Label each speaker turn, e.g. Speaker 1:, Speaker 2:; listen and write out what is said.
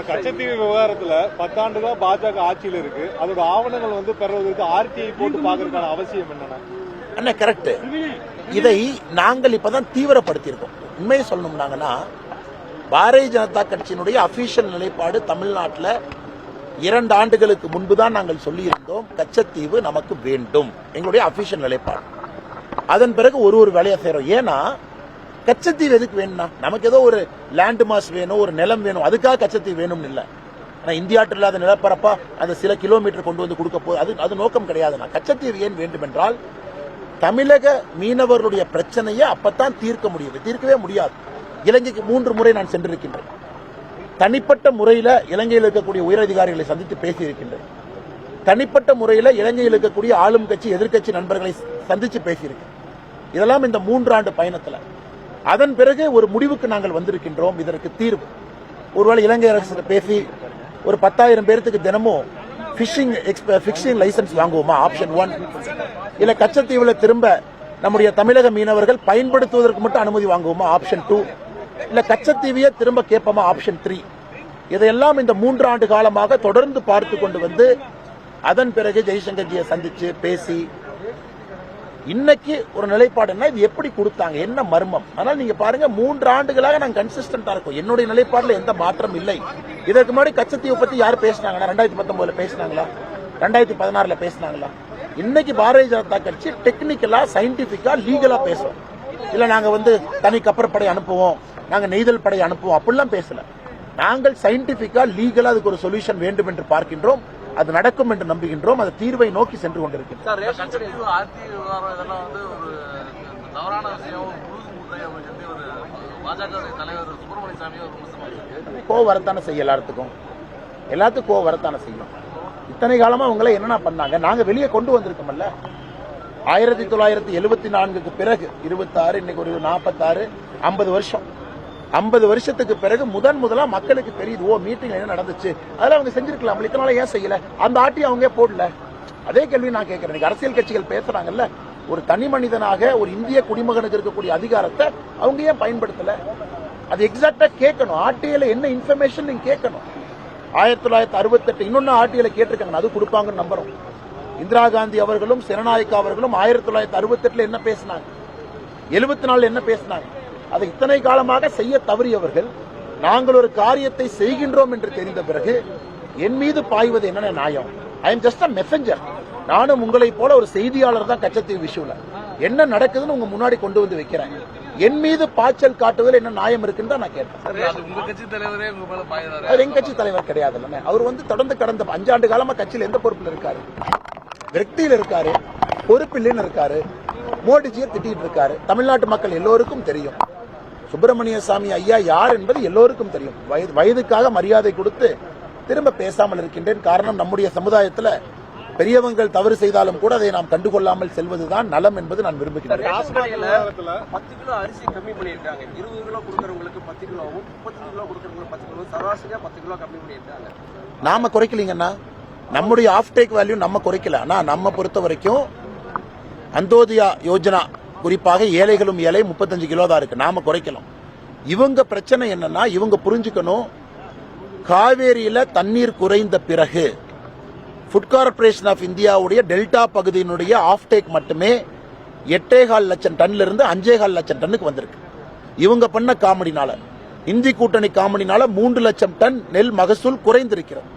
Speaker 1: கச்சத்தீவு விவகாரத்துல 10 ஆண்டுகளா பாஜக ஆட்சியில் இருக்கு. அதோட ஆவணங்கள் பெறுவதற்கு ஆர்டிஐ போட்டு பாக்குறதுக்கான அவசியம் என்னன்னா
Speaker 2: கரெக்ட். இதை நாங்கள் இப்பதான் தீவிரப்படுத்தியிருக்கோம். உண்மையை சொல்லணும்னாங்கன்னா பாரதிய ஜனதா கட்சியினுடைய அபிஷியல் நிலைப்பாடு தமிழ்நாட்டில் 2 ஆண்டுகளுக்கு முன்புதான் நாங்கள் சொல்லியிருந்தோம், கச்சத்தீவு நமக்கு வேண்டும், எங்களுடைய அபிஷியல் நிலைப்பாடு. அதன் பிறகு ஒரு வேலையை செய்யறோம். ஏன்னா கச்சத்தீவு எதுக்கு வேணும்னா, நமக்கு ஏதோ ஒரு லேண்ட் மாஸ் வேணும், ஒரு நிலம் வேணும், அதுக்காக கச்சத்தீவு வேணும்னு இல்லை. ஆனா இந்தியாட்டில் இல்லாத நிலப்பரப்பா அந்த சில கிலோமீட்டர் கொண்டு வந்து கொடுக்க போது அது நோக்கம் கிடையாதுன்னா. கச்சத்தீவு ஏன் வேண்டும் என்றால், தமிழக மீனவர்களுடைய பிரச்சனையை அப்பத்தான் தீர்க்கவே முடியாது. இலங்கைக்கு 3 முறை நான் சென்றிருக்கின்றேன். தனிப்பட்ட முறையில் இலங்கையில் இருக்கக்கூடிய உயரதிகாரிகளை சந்தித்து பேசியிருக்கின்றேன். தனிப்பட்ட முறையில் இலங்கையில் இருக்கக்கூடிய ஆளும் கட்சி எதிர்கட்சி நண்பர்களை சந்தித்து பேசியிருக்கேன். இதெல்லாம் இந்த 3 ஆண்டு பயணத்தில். அதன் பிறகு ஒரு முடிவுக்கு நாங்கள் வந்திருக்கின்றோம். இதற்கு தீர்வு ஒருவேளை இலங்கை அரசு பேசி ஒரு 10,000 பேருக்கு தினமும் ஃபிஷிங் லைசன்ஸ் வாங்குவோமா, ஆப்ஷன் 1. இல்ல கச்சத்தீவுல திரும்ப நம்முடைய தமிழக மீனவர்கள் பயன்படுத்துவதற்கு மட்டும் அனுமதி வாங்குவோமா, ஆப்ஷன் 2. இல்ல கச்சத்தீவையே திரும்ப கேட்போமா, ஆப்ஷன் 3. இதையெல்லாம் இந்த 3 ஆண்டு காலமாக தொடர்ந்து பார்த்து கொண்டு வந்து அதன் பிறகு ஜெய்சங்கர்ஜியை சந்திச்சு பேசி இன்னைக்கு ஒரு நிலைப்பாடுன்னா இது எப்படி கொடுத்தாங்க, என்ன மர்மம். ஆனால் நீங்க பாருங்க 3 ஆண்டுகளாக நாங்கள் கன்சிஸ்டன்டா இருக்கோம். என்னுடைய நிலைப்பாடுல எந்த மாற்றம் இல்லை. இதற்கு முன்னாடி கச்சத்தீவை பத்தி யார் பேசினாங்கன்னா 2019 பேசினாங்களா, 2016 பேசினாங்களா? இன்னைக்கு பாரதிய ஜனதா கட்சி டெக்னிக்கலா, சயின்டிபிக்கா, லீகலா பேசுவோம். இல்ல நாங்க தனி கப்பற்படை அனுப்புவோம், நாங்க நெய்தல் படை அனுப்புவோம், அப்படிலாம் பேசல. நாங்கள் சயின்டிபிக்கா, லீகலா அதுக்கு ஒரு சொல்யூஷன் வேண்டும் என்று பார்க்கின்றோம். அது நடக்கும் என்று நம்புகின்றோம். அது தீர்வை நோக்கி சென்று கொண்டிருக்கிறோம். கோவம் வரத்தானே செய்யும், எல்லாத்துக்கும் கோவம் வரத்தானே செய்யும். இத்தனை காலமா அவங்கள என்னென்ன பண்ணாங்க, நாங்க வெளியே கொண்டு வந்திருக்கோம்ல. 1974க்கு பிறகு 26, இன்னைக்கு ஒரு 46, 50 வருஷம். 50 வருஷத்துக்கு பிறகு முதலா மக்களுக்கு தெரியுது, ஓ மீட்டிங் என்ன நடந்துச்சு, அதெல்லாம் அவங்க செஞ்சிருக்கலாம், இத்தனால ஏன் செய்யல, அந்த ஆட்டி அவங்க போடல. அதே கேள்வி நான் கேட்கிறேன். அரசியல் கட்சிகள் பேசுறாங்கல்ல, ஒரு தனி மனிதனாக ஒரு இந்திய குடிமகனுக்கு இருக்கக்கூடிய அதிகாரத்தை அவங்க ஏன் பயன்படுத்தல? அது எக்ஸாக்டா கேட்கணும். ஆர்டிஐல என்ன இன்ஃபர்மேஷன் நீங்க கேட்கணும். 1968 இன்னொன்னு ஆர்டிஐல கேட்டிருக்காங்க, அது கொடுப்பாங்கன்னு நம்புறோம். இந்திரா காந்தி அவர்களும் சிறநாயக்கா அவர்களும் 1968 என்ன பேசினாங்க, 74 என்ன பேசினாங்க? அதை இத்தனை காலமாக செய்ய தவறியவர்கள் நாங்கள் ஒரு காரியத்தை செய்கின்றோம் என்று தெரிந்த பிறகு என் மீது பாய்வது என்ன நியாயம்? I am just a messenger. நானும் உங்களை போல ஒரு செய்தியாளர் தான். கச்சத்தீவு விஷயம்ல என்ன நடக்குதுன்னு உங்க முன்னாடி கொண்டு வந்து வைக்கிறேன். என் மீது பாய்ச்சல் காட்டுவதில் என்ன நியாயம் இருக்குன்னு தான் நான் கேட்டேன். எங்க கட்சி தலைவர் கிடையாது. அவர் தொடர்ந்து கடந்த 5 ஆண்டு காலமா கட்சியில் எந்த பொறுப்பில் இருக்காரு? விரக்தியில் இருக்காரு, பொறுப்பில்லைன்னு இருக்காரு, மோடிஜியை திட்டிட்டு இருக்காரு. தமிழ்நாட்டு மக்கள் எல்லோருக்கும் தெரியும். சுப்பிரமணிய சாமி ஐயா யார் என்பது எல்லோருக்கும் தெரியும். வயதுக்காக மரியாதை கொடுத்து திரும்ப பேசாமல் இருக்கின்றேன். காரணம், நம்முடைய சமுதாயத்தில் பெரியவங்கள் தவறு செய்தாலும் கூட அதை நாம் கண்டுகொள்ளாமல் செல்வதுதான் நலம் என்பது நான் விரும்புகிறேன்.
Speaker 3: 10 கிலோ அரிசி கம்மி பண்ணிருக்காங்க. 20 கிலோ கொடுக்கறவங்களுக்கு 10 கிலோவும், 35 கிலோ கொடுக்கறவங்களுக்கு 10 கிலோ, சராசரியா 10 கிலோ கம்மி பண்ணிருக்காங்க.
Speaker 2: நாம குறைக்கலீங்கன்னா, நம்முடைய ஆஃப் டேக் வேல்யூ நம்ம குறைக்கல. ஆனா நம்ம பொறுத்த வரைக்கும் அந்தோதயா யோஜனா குறிப்பாக ஏழைகளும் ஏழை 35 கிலோ தான் இருக்கு. நாம குறைக்கலாம். இவங்க பிரச்சனை என்னன்னா, இவங்க புரிஞ்சுக்கணும், காவேரியில தண்ணீர் குறைந்த பிறகு ஃபுட் கார்பரேஷன் ஆஃப் இந்தியாவுடைய டெல்டா பகுதியினுடைய ஆஃப் டேக் மட்டுமே 8.25 லட்சம் டன்ல இருந்து 5.25 லட்சம் டன்னுக்கு வந்திருக்கு. இவங்க பண்ண காமெடினால, இந்தி கூட்டணி காமெடினால 3 லட்சம் டன் நெல் மகசூல் குறைந்திருக்கிறது.